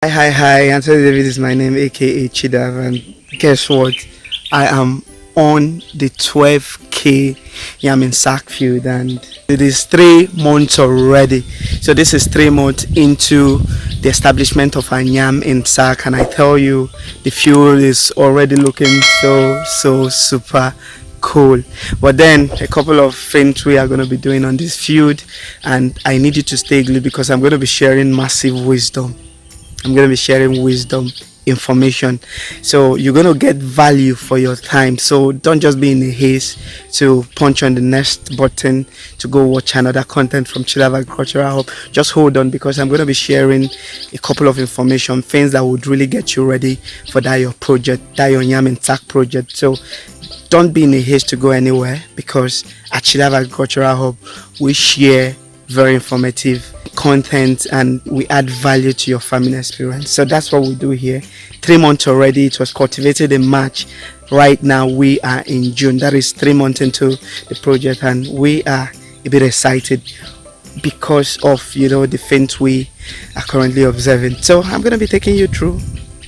Hi, Anthony David is my name, aka Chidav, and guess what? I am on the 12k yam in sack field, and it is 3 months already. So, this is 3 months into the establishment of a yam in sack, and I tell you, the field is already looking so super cool. But then, a couple of things we are going to be doing on this field, and I need you to stay glued because I'm going to be sharing massive wisdom. I'm going to be sharing wisdom, information. So you're going to get value for your time. So don't just be in a haste to punch on the next button to go watch another content from Chidav Agricultural Hub. Just hold on because I'm going to be sharing a couple of information, things that would really get you ready for that your project, that your yam and sack project. So don't be in a haste to go anywhere because at Chidav Agricultural Hub, we share very informative content and we add value to your farming experience. So that's what we do here. 3 months already. It was cultivated in March. Right now we are in June. That is 3 months into the project, and we are a bit excited because of the things we are currently observing. So I'm going to be taking you through.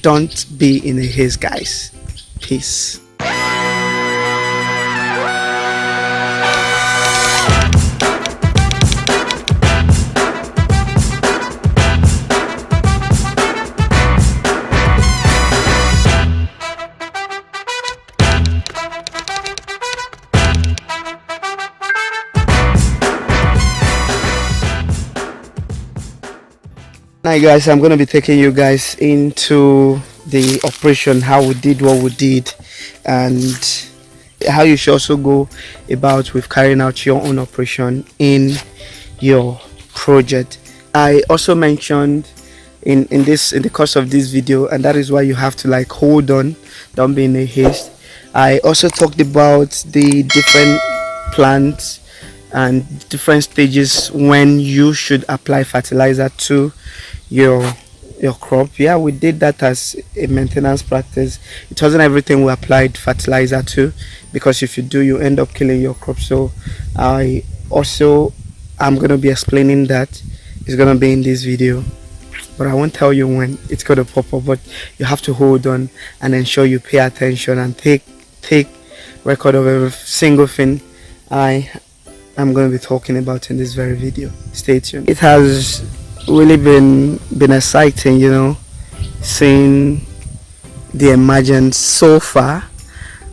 Don't be in a haste, guys. Peace. Now guys, I'm going to be taking you guys into the operation, how we did what we did, and how you should also go about with carrying out your own operation in your project. I also mentioned in the course of this video, and that is why you have to hold on, don't be in a haste. I also talked about the different plants and different stages when you should apply fertilizer to your crop. Yeah, we did that as a maintenance practice. It wasn't everything we applied fertilizer to, because if you do, you end up killing your crop. So I'm going to be explaining that. It's going to be in this video, but I won't tell you when it's going to pop up. But you have to hold on and ensure you pay attention and take record of every single thing I'm going to be talking about in this very video. Stay tuned. It has really been exciting, seeing the emergence so far.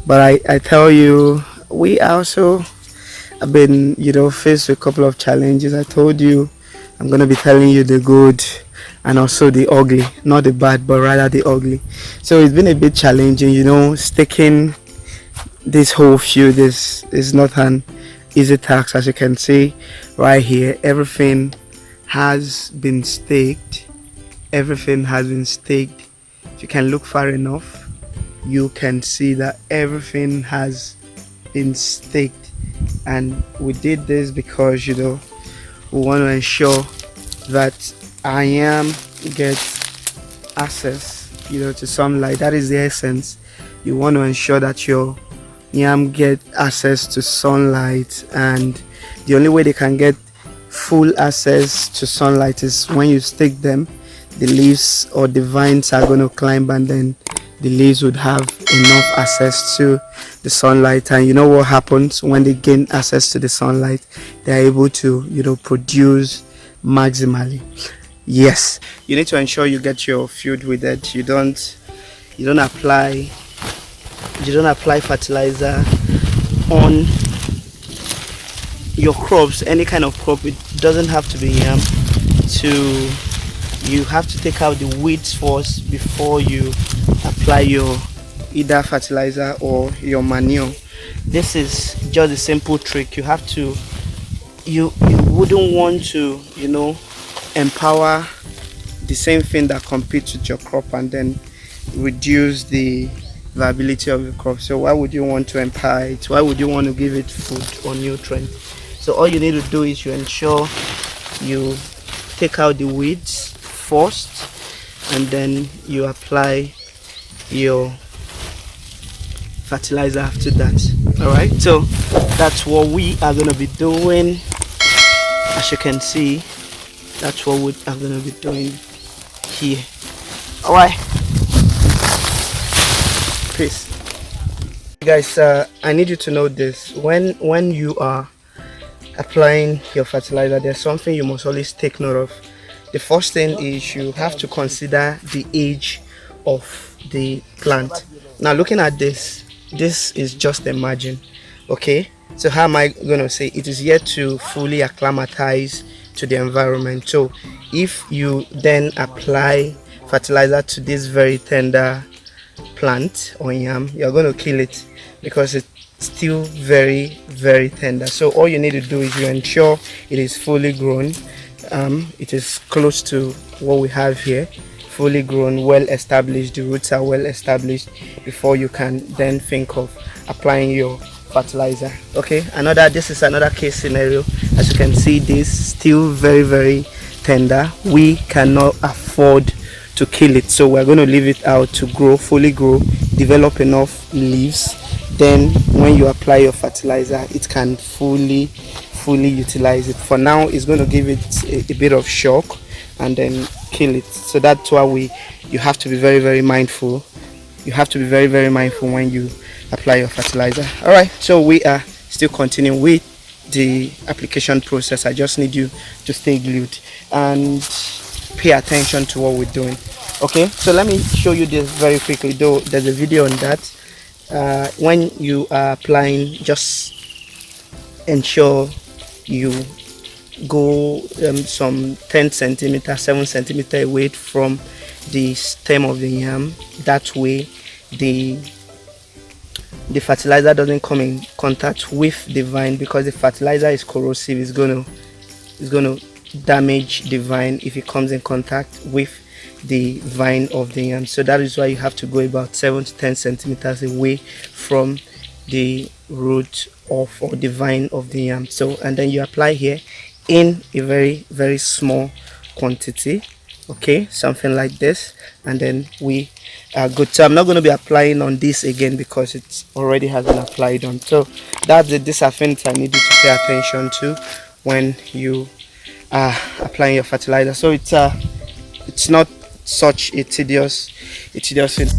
But I tell you, we also have been, faced with a couple of challenges. I told you I'm going to be telling you the good and also the ugly, not the bad, but rather the ugly. So it's been a bit challenging, staking this whole field is not an easy task. As you can see right here, everything has been staked. If you can look far enough, you can see that everything has been staked, and we did this because we want to ensure that our yam gets access to sunlight. That is the essence. You want to ensure that your yam get access to sunlight, and the only way they can get full access to sunlight is when you stake them. The leaves or the vines are going to climb, and then the leaves would have enough access to the sunlight. And you know what happens when they gain access to the sunlight? They're able to produce maximally. Yes, you need to ensure you get your field with it. You don't apply fertilizer on your crops, any kind of crop. It doesn't have to be yam. You have to take out the weeds first before you apply your either fertilizer or your manure. This is just a simple trick. You wouldn't want to empower the same thing that competes with your crop and then reduce the viability of the crop. So why would you want to empower it? Why would you want to give it food or nutrient? So all you need to do is you ensure you take out the weeds first, and then you apply your fertilizer after that. All right, so that's what we are going to be doing. As you can see, that's what we are going to be doing here. All right, peace. Guys, I need you to know this. When you are applying your fertilizer, there's something you must always take note of. The first thing is you have to consider the age of the plant. Now looking at this is just a margin. Okay, so how am I going to say it is yet to fully acclimatize to the environment? So if you then apply fertilizer to this very tender plant or yam, you're going to kill it because it's still very tender. So all you need to do is you ensure it is fully grown. It is close to what we have here, fully grown, well established, the roots are well established before you can then think of applying your fertilizer. Okay, this is another case scenario. As you can see, this still very tender. We cannot afford to kill it, so we're going to leave it out to grow, fully grow, develop enough leaves. Then when you apply your fertilizer, it can fully utilize it. For now, it's going to give it a bit of shock and then kill it. So that's why you have to be very mindful. You have to be very mindful when you apply your fertilizer. All right, so we are still continuing with the application process. I just need you to stay glued and pay attention to what we're doing. Okay, so let me show you this very quickly, though there's a video on that. When you are applying, just ensure you go some 10 centimeters, 7 centimeters away from the stem of the yam. That way the fertilizer doesn't come in contact with the vine, because the fertilizer is corrosive. It's gonna damage the vine if it comes in contact with the vine of the yam. So that is why you have to go about 7 to 10 centimeters away from the root or the vine of the yam. So, and then you apply here in a very small quantity. Okay, something like this, and then we are good. So I'm not going to be applying on this again because it already has been applied on. So that's the disadvantage I need you to pay attention to when you are applying your fertilizer. So it's not such a tedious thing.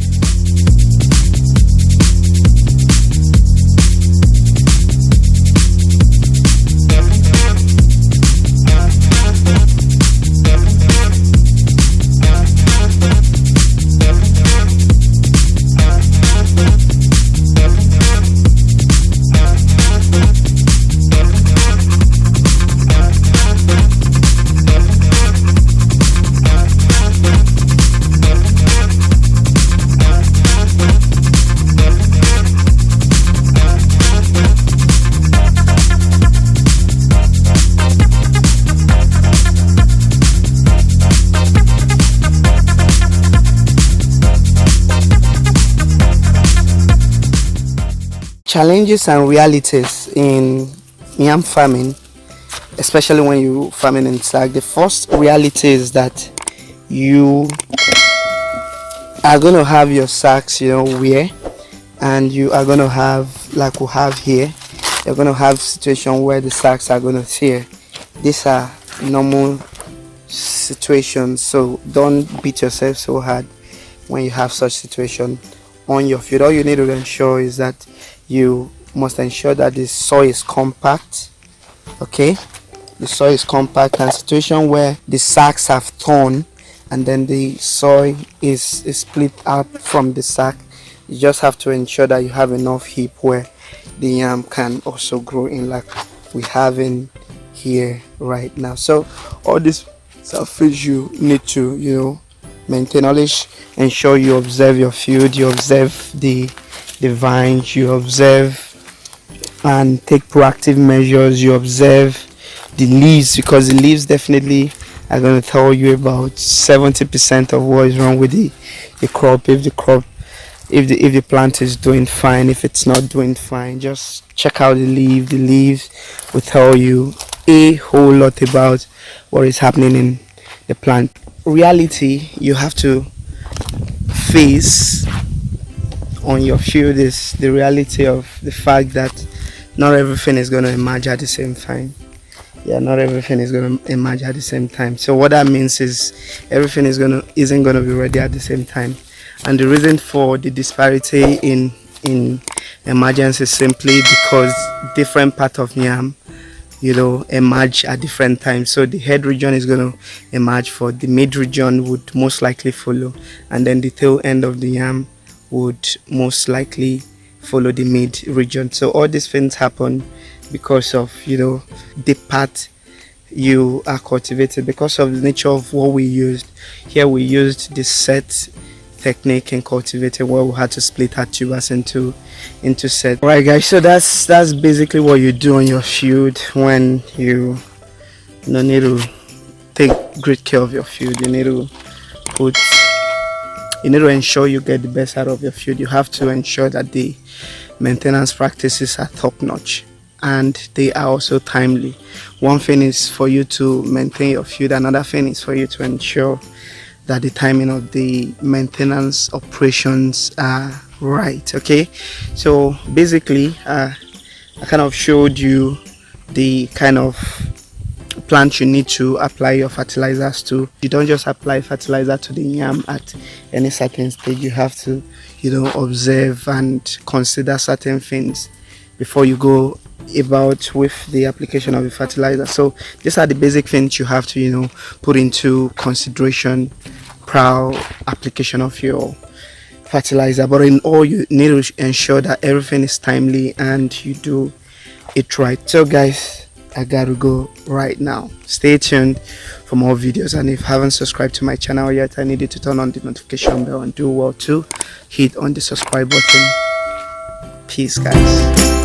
Challenges and realities in yam farming, especially when you farming in sack. The first reality is that you are going to have your sacks, where, and you are going to have, like we have here, you're going to have situation where the sacks are going to tear. These are normal situations, so don't beat yourself so hard when you have such situation on your field. All you need to ensure is that you must ensure that the soil is compact. Okay, the soil is compact, and situation where the sacks have torn and then the soil is split out from the sack, you just have to ensure that you have enough heap where the yam can also grow in, like we have in here right now. So all this surface you need to maintain. Always ensure you observe your field, you observe the vines, you observe and take proactive measures, you observe the leaves, because the leaves definitely are going to tell you about 70% of what is wrong with the crop. If the plant is doing fine, if it's not doing fine, just check out the leaves will tell you a whole lot about what is happening in the plant. Reality you have to face on your field is the reality of the fact that not everything is going to emerge at the same time. Yeah, not everything is gonna emerge at the same time. So what that means is everything isn't gonna be ready at the same time. And the reason for the disparity in emergence is simply because different part of yam, emerge at different times. So the head region is going to emerge for the mid region would most likely follow, and then the tail end of the yam would most likely follow the mid region. So all these things happen because of the part you are cultivated, because of the nature of what we used. Here we used the set technique in cultivating, where we had to split our tubers into set. All right, guys, so that's basically what you do on your field when you need to take great care of your field. You need to ensure you get the best out of your field. You have to ensure that the maintenance practices are top notch and they are also timely. One thing is for you to maintain your field, another thing is for you to ensure that the timing of the maintenance operations are right. Okay, so basically I kind of showed you the kind of plant you need to apply your fertilizers to. You don't just apply fertilizer to the yam at any certain stage. You have to observe and consider certain things before you go about with the application of the fertilizer. So these are the basic things you have to put into consideration prior application of your fertilizer. But in all, you need to ensure that everything is timely and you do it right. So guys, I gotta go right now. Stay tuned for more videos, and if you haven't subscribed to my channel yet, I need you to turn on the notification bell and do well to hit on the subscribe button. Peace, guys.